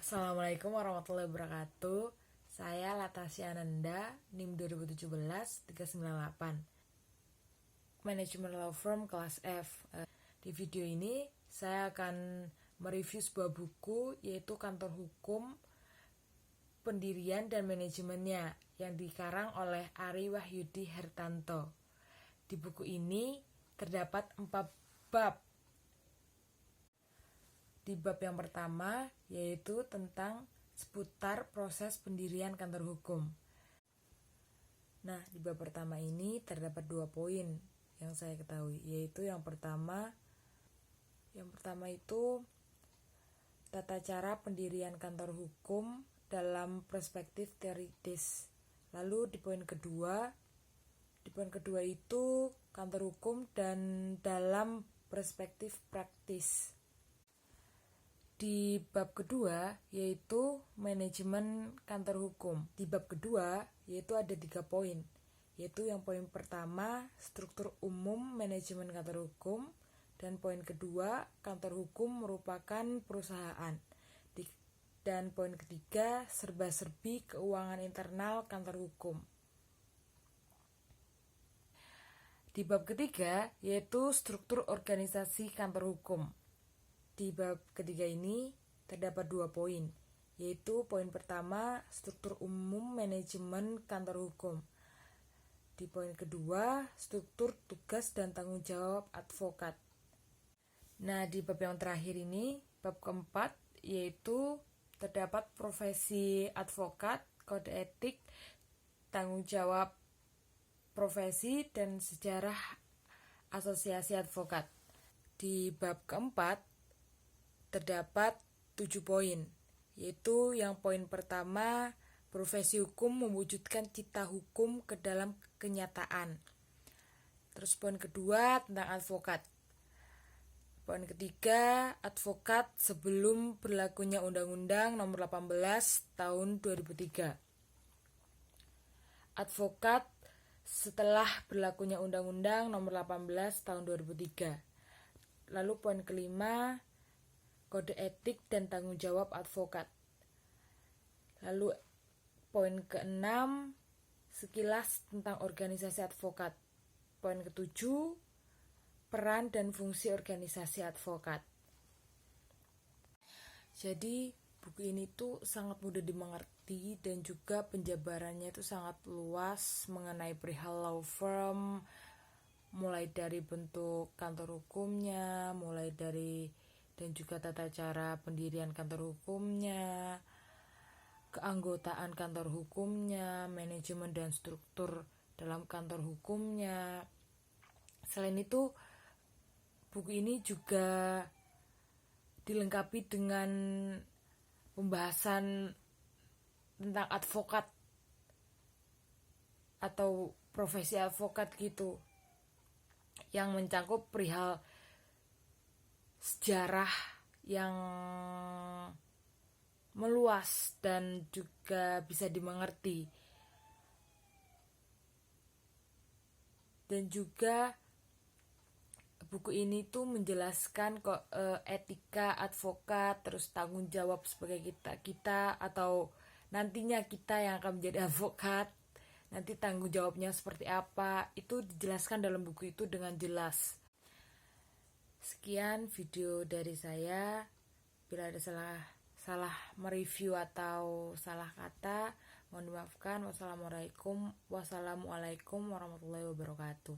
Assalamualaikum warahmatullahi wabarakatuh. Saya Latasya Ananda, NIM 2017-398, Manajemen Law Firm kelas F. Di video ini saya akan mereview sebuah buku, yaitu Kantor Hukum, Pendirian dan Manajemennya, yang dikarang oleh Ari Wahyudi Hertanto. Di buku ini terdapat 4 bab. Di bab yang pertama, yaitu tentang seputar proses pendirian kantor hukum. Nah, di bab pertama ini terdapat 2 poin yang saya ketahui, yaitu yang pertama itu tata cara pendirian kantor hukum dalam perspektif teoritis. Lalu di poin kedua itu kantor hukum dan dalam perspektif praktis. Di bab kedua, yaitu manajemen kantor hukum. Di bab kedua, yaitu ada 3 poin, yaitu yang poin pertama, struktur umum manajemen kantor hukum, dan poin kedua, kantor hukum merupakan perusahaan. Dan poin ketiga, serba-serbi keuangan internal kantor hukum. Di bab ketiga, yaitu struktur organisasi kantor hukum. Di bab ketiga ini terdapat 2 poin, yaitu poin pertama, struktur umum manajemen kantor hukum. Di poin kedua, struktur tugas dan tanggung jawab advokat. Nah, di bab yang terakhir ini, bab keempat, yaitu terdapat profesi advokat, kode etik, tanggung jawab profesi, dan sejarah asosiasi advokat. Di bab keempat terdapat 7 poin, yaitu yang poin pertama, profesi hukum mewujudkan cita hukum ke dalam kenyataan. Terus poin kedua tentang advokat. Poin ketiga, advokat sebelum berlakunya Undang-Undang Nomor 18 Tahun 2003. Advokat setelah berlakunya Undang-Undang Nomor 18 Tahun 2003. Lalu poin kelima, kode etik dan tanggung jawab advokat. Lalu poin keenam, sekilas tentang organisasi advokat. Poin ketujuh, peran dan fungsi organisasi advokat. Jadi buku ini tuh sangat mudah dimengerti dan juga penjabarannya itu sangat luas mengenai perihal law firm, mulai dari bentuk kantor hukumnya, dan juga tata cara pendirian kantor hukumnya, keanggotaan kantor hukumnya, manajemen dan struktur dalam kantor hukumnya. Selain itu, buku ini juga dilengkapi dengan pembahasan tentang advokat atau profesi advokat gitu, yang mencakup perihal sejarah yang meluas dan juga bisa dimengerti. Dan juga buku ini tuh menjelaskan etika advokat, terus tanggung jawab sebagai kita atau nantinya kita yang akan menjadi advokat, nanti tanggung jawabnya seperti apa, itu dijelaskan dalam buku itu dengan jelas. Sekian video dari saya. Bila ada salah mereview atau salah kata, mohon dimaafkan. Wassalamualaikum warahmatullahi wabarakatuh.